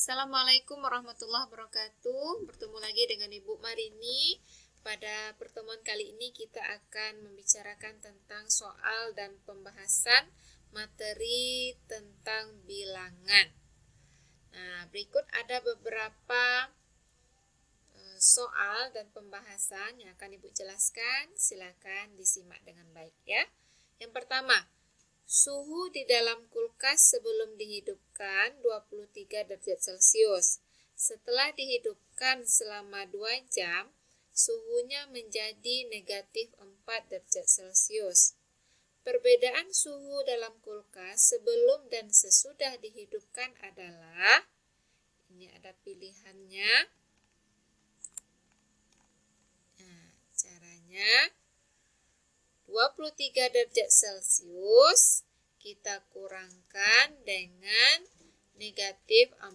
Assalamualaikum warahmatullahi wabarakatuh. Bertemu lagi dengan Ibu Marini. Pada pertemuan kali ini kita akan membicarakan tentang soal dan pembahasan materi tentang bilangan. Nah, berikut ada beberapa soal dan pembahasan yang akan Ibu jelaskan. Silakan disimak dengan baik ya. Yang pertama, suhu di dalam kulkas sebelum dihidupkan 23 derajat Celcius. Setelah dihidupkan selama 2 jam, suhunya menjadi negatif 4 derajat Celcius. Perbedaan suhu dalam kulkas sebelum dan sesudah dihidupkan adalah, ini ada pilihannya. Nah, caranya 23 derajat Celcius kita kurangkan dengan negatif 4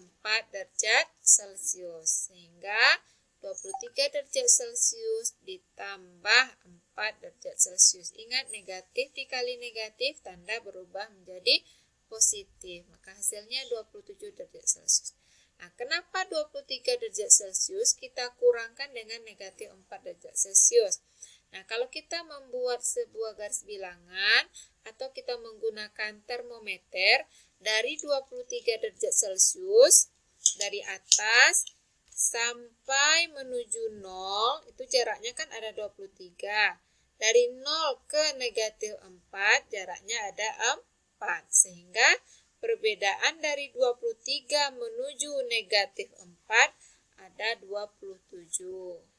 derajat Celcius. Sehingga 23 derajat Celcius ditambah 4 derajat Celcius. Ingat, negatif dikali negatif tanda berubah menjadi positif. Maka hasilnya 27 derajat Celcius. Nah, kenapa 23 derajat Celcius kita kurangkan dengan negatif 4 derajat Celcius? Nah, kalau kita membuat sebuah garis bilangan atau kita menggunakan termometer dari 23 derajat Celcius dari atas sampai menuju 0, itu jaraknya kan ada 23. Dari 0 ke negatif 4 jaraknya ada 4. Sehingga perbedaan dari 23 menuju negatif 4 ada 27.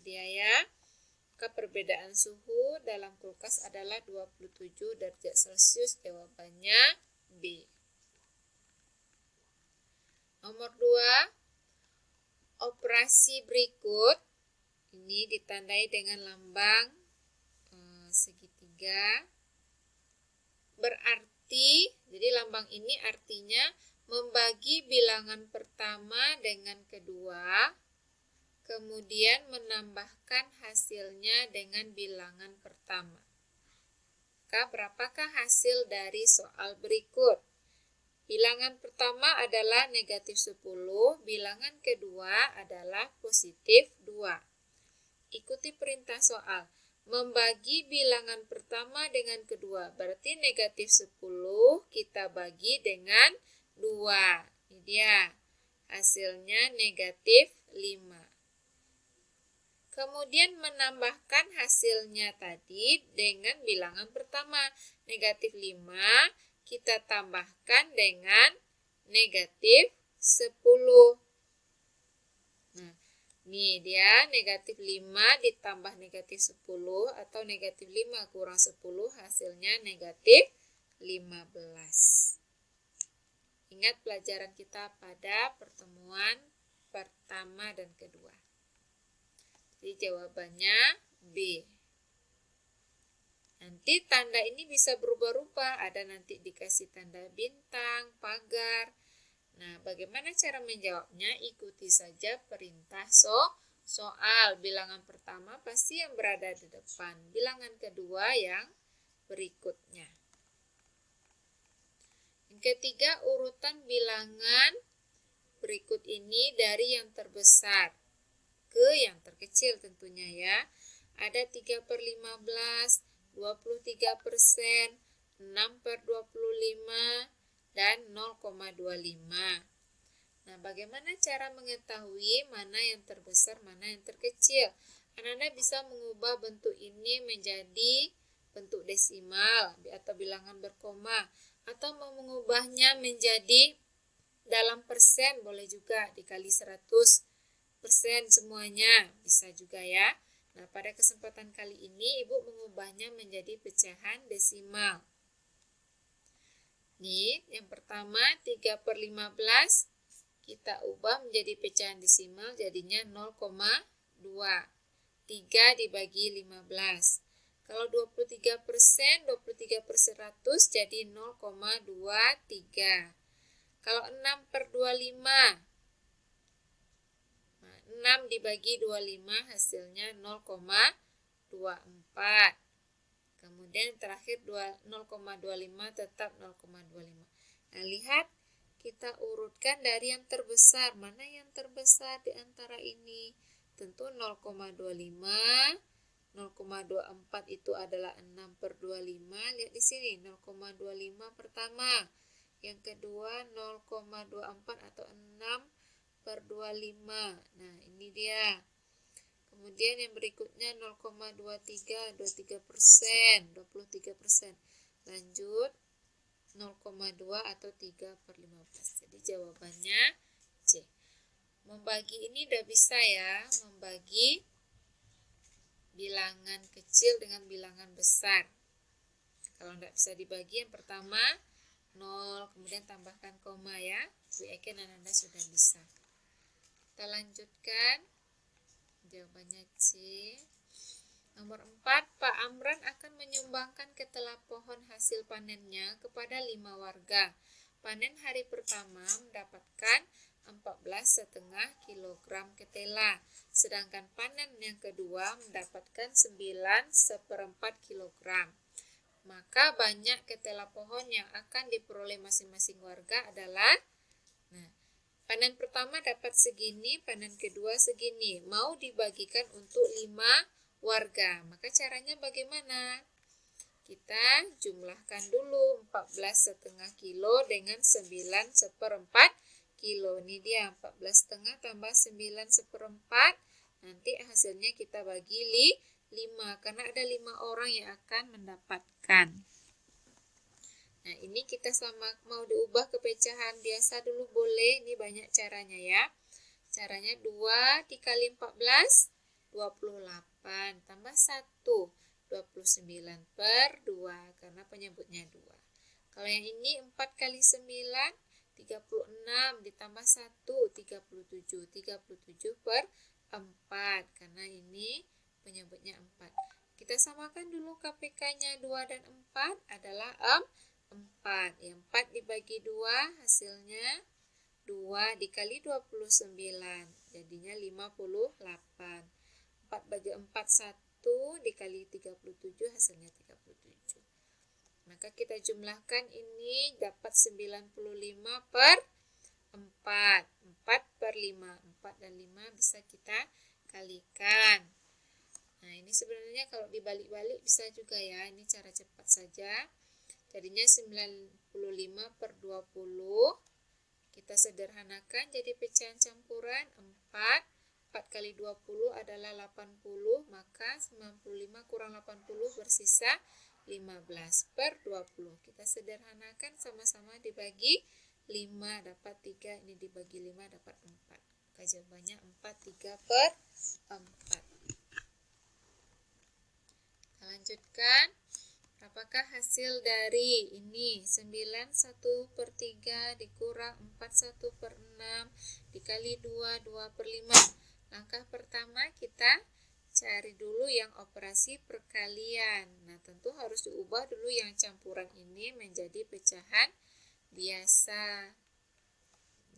Dia ya. Maka perbedaan suhu dalam kulkas adalah 27 derajat Celcius. Jawabannya B. Nomor 2. Operasi berikut ini ditandai dengan lambang segitiga. Berarti, jadi lambang ini artinya membagi bilangan pertama dengan kedua, kemudian menambahkan hasilnya dengan bilangan pertama. Maka berapakah hasil dari soal berikut? Bilangan pertama adalah negatif 10, bilangan kedua adalah positif 2. Ikuti perintah soal. Membagi bilangan pertama dengan kedua, berarti negatif 10 kita bagi dengan 2. Ini dia, hasilnya negatif 5. Kemudian menambahkan hasilnya tadi dengan bilangan pertama. Negatif 5 kita tambahkan dengan negatif 10. Nah, ini dia negatif 5 ditambah negatif 10 atau negatif 5 kurang 10 hasilnya negatif 15. Ingat pelajaran kita pada pertemuan pertama dan kedua. Jadi jawabannya B. Nanti tanda ini bisa berubah-ubah. Ada nanti dikasih tanda bintang, pagar. Nah, bagaimana cara menjawabnya? Ikuti saja perintah soal. Bilangan pertama pasti yang berada di depan. Bilangan kedua yang berikutnya. Yang ketiga, urutan bilangan berikut ini dari yang terbesar ke yang terkecil tentunya ya. Ada 3/15, 23%, 6/25, dan 0,25. Nah, bagaimana cara mengetahui mana yang terbesar, mana yang terkecil? Anda bisa mengubah bentuk ini menjadi bentuk desimal atau bilangan berkoma, atau mengubahnya menjadi dalam persen, boleh juga dikali 100% semuanya, bisa juga ya. Nah, pada kesempatan kali ini Ibu mengubahnya menjadi pecahan desimal. Nih, yang pertama 3/15 kita ubah menjadi pecahan desimal, jadinya 0,2. 3 dibagi 15. Kalau 23%, 23/100 jadi 0,23. Kalau 6/25, 6 dibagi 25 hasilnya 0,24. Kemudian terakhir 0,25 tetap 0,25. Nah, lihat kita urutkan dari yang terbesar. Mana yang terbesar di antara ini? Tentu 0,25. 0,24 itu adalah 6/25. Lihat di sini 0,25 pertama. Yang kedua 0,24 atau 6/25. Nah, ini dia. Kemudian yang berikutnya 0,23, 23%. Lanjut 0,2 atau 3/15. Jadi jawabannya C. Membagi ini udah bisa ya, membagi bilangan kecil dengan bilangan besar. Kalau tidak bisa dibagi, yang pertama 0, kemudian tambahkan koma ya. Bu yakin Anda sudah bisa. Kita lanjutkan. Jawabannya C. Nomor 4, Pak Amran akan menyumbangkan ketela pohon hasil panennya kepada 5 warga. Panen hari pertama mendapatkan 14,5 kg ketela, sedangkan panen yang kedua mendapatkan 9,4 kg. Maka banyak ketela pohon yang akan diperoleh masing-masing warga adalah, panen pertama dapat segini, panen kedua segini, mau dibagikan untuk 5 warga. Maka caranya bagaimana? Kita jumlahkan dulu 14,5 kilo dengan 9,4 kilo. Ini dia 14,5 tambah 9,4. Nanti hasilnya kita bagi 5 karena ada 5 orang yang akan mendapatkan. Nah, ini kita sama mau diubah ke pecahan biasa dulu boleh. Ini banyak caranya ya. Caranya 2 dikali 14 28 tambah 1 29/2 karena penyebutnya 2. Kalau yang ini 4 kali 9 36 ditambah 1 37/4 karena ini penyebutnya 4. Kita samakan dulu KPK-nya 2 dan 4 adalah 4. Yang 4 dibagi 2 hasilnya 2 dikali 29 jadinya 58. 4 bagi 4 1 dikali 37 hasilnya 37. Maka kita jumlahkan ini dapat 95/4. 4/5. 4 dan 5 bisa kita kalikan. Nah, ini sebenarnya kalau dibalik-balik bisa juga ya. Ini cara cepat saja. Jadinya 95/20. Kita sederhanakan jadi pecahan campuran 4. 4 kali 20 adalah 80, maka 95 kurang 80 bersisa 15/20. Kita sederhanakan sama-sama dibagi 5 dapat 3, ini dibagi 5 dapat 4. Maka jawabannya 4/3. Kita lanjutkan. Apakah hasil dari ini 91/3 dikurang 41/6 dikali 2/5. Langkah pertama kita cari dulu yang operasi perkalian. Nah, tentu harus diubah dulu yang campuran ini menjadi pecahan biasa.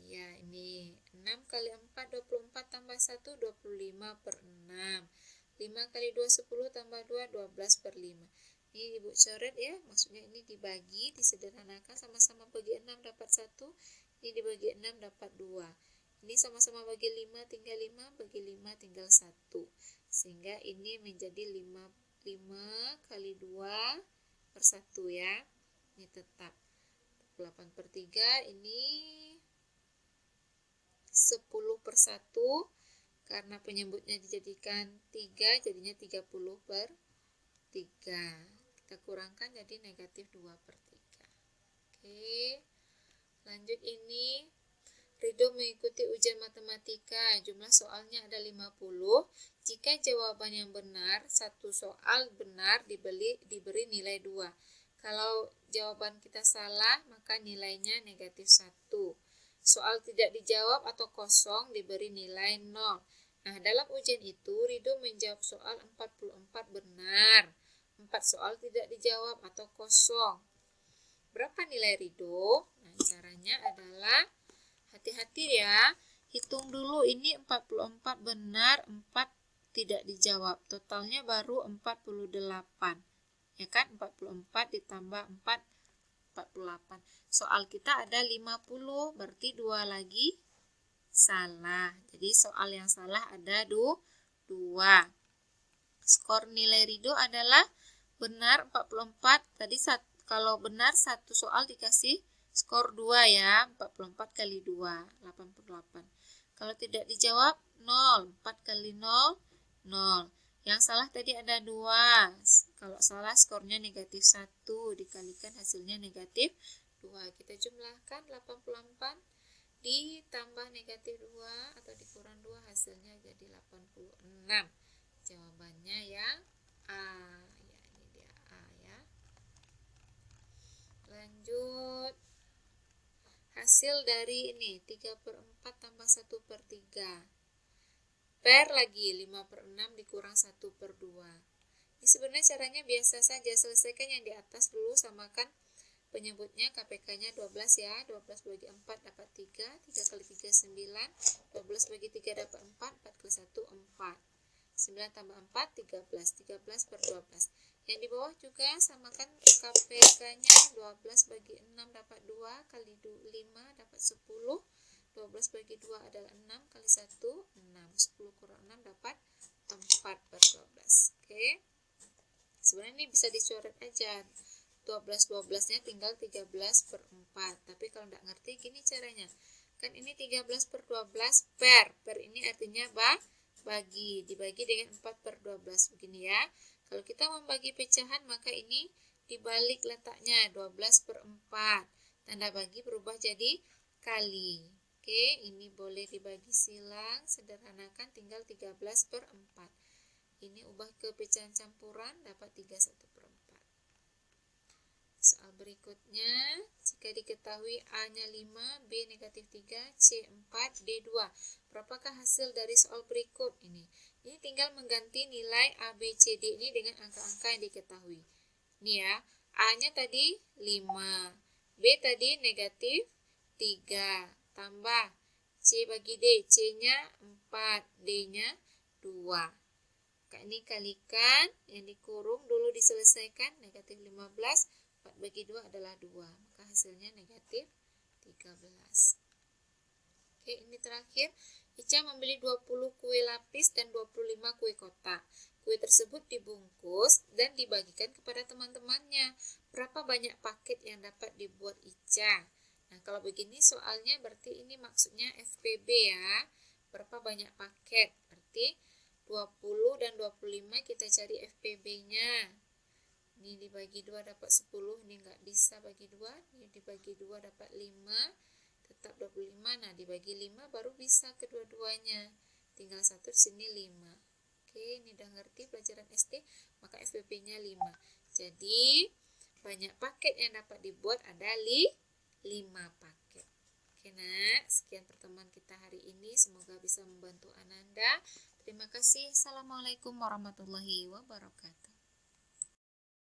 Ya, ini 6 kali 4 24 tambah 1 25/6. 5 kali 2 10 tambah 2 12/5. Ini Ibu coret ya, maksudnya ini dibagi, disederhanakan sama-sama bagi 6 dapat 1, ini dibagi 6 dapat 2. Ini sama-sama bagi 5 tinggal 5, bagi 5 tinggal 1. Sehingga ini menjadi 5 kali 2/1 ya. Ini tetap 8/3, ini 10/1 karena penyebutnya dijadikan 3 jadinya 30/3. Kita kurangkan jadi negatif 2/3. Oke. Lanjut ini Ridho mengikuti ujian matematika. Jumlah soalnya ada 50. Jika jawaban yang benar, satu soal benar diberi nilai 2. Kalau jawaban kita salah, maka nilainya negatif 1. Soal tidak dijawab atau kosong diberi nilai 0. Nah, dalam ujian itu Ridho menjawab soal 44 benar. 4 soal tidak dijawab atau kosong. Berapa nilai Ridho? Nah, caranya adalah hati-hati ya. Hitung dulu ini 44 benar, 4 tidak dijawab. Totalnya baru 48. Ya kan? 44 ditambah 4 48. Soal kita ada 50, berarti 2 lagi salah. Jadi soal yang salah ada 2. Skor nilai Rido adalah benar 44. Tadi kalau benar satu soal dikasih skor 2 ya. 44 kali 2, 88. Kalau tidak dijawab 0. 4 kali 0, 0. Yang salah tadi ada 2. Kalau salah skornya negatif 1. Dikalikan hasilnya negatif 2. Kita jumlahkan 84 ditambah negatif 2 atau dikurang 2 hasilnya jadi 86. Jawabannya yang A. Ya, ini dia A ya. Lanjut. Hasil dari ini 3/4 tambah 1/3. Per lagi 5/6 dikurang 1/2. Ini sebenarnya caranya biasa saja. Selesaikan yang di atas dulu, samakan penyebutnya, KPK-nya 12 ya. 12 bagi 4 dapat 3. 3 kali 3 9. 12 bagi 3 dapat 4. 4 kali 1 4. 9 tambah 4 13. 13 per 12. Yang di bawah juga samakan KPK-nya. 12 bagi 6 dapat 2. Kali 5 dapat 10. 12 bagi 2 adalah 6. Kali 1 6. 10 kurang 6 dapat 4 per 12. Oke. Sebenarnya ini bisa dicoret aja. 12-12-nya tinggal 13/4. Tapi kalau tidak ngerti, gini caranya. Kan ini 13/12 per ini artinya bagi. Dibagi dengan 4/12. Begini ya. Kalau kita membagi pecahan, maka ini dibalik letaknya 12/4. Tanda bagi berubah jadi kali. Oke, ini boleh dibagi silang. Sederhanakan tinggal 13/4. Ini ubah ke pecahan campuran, dapat 31/4. Soal berikutnya, jika diketahui A-nya 5, B negatif 3, C 4, D 2. Berapakah hasil dari soal berikut ini? Ini tinggal mengganti nilai A, B, C, D ini dengan angka-angka yang diketahui. Ini ya, A-nya tadi 5, B tadi negatif 3, tambah C bagi D, C-nya 4, D-nya 2. Ini kalikan, yang dikurung dulu diselesaikan, negatif 15, 4 bagi 2 adalah 2, maka hasilnya negatif 13. Oke, ini terakhir. Ica membeli 20 kue lapis dan 25 kue kotak. Kue tersebut dibungkus dan dibagikan kepada teman-temannya. Berapa banyak paket yang dapat dibuat Ica? Nah, kalau begini soalnya berarti ini maksudnya FPB ya. Berapa banyak paket? Berarti 20 dan 25 kita cari FPB-nya. Ini dibagi 2 dapat 10, ini nggak bisa bagi 2. Ini dibagi 2 dapat 5, tetap 25. Nah, dibagi 5 baru bisa kedua-duanya. Tinggal 1 di sini 5. Oke, ini udah ngerti pelajaran SD, maka FPB-nya 5. Jadi, banyak paket yang dapat dibuat ada 5 paket. Oke nak, sekian pertemuan kita hari ini. Semoga bisa membantu Ananda. Terima kasih. Assalamualaikum warahmatullahi wabarakatuh.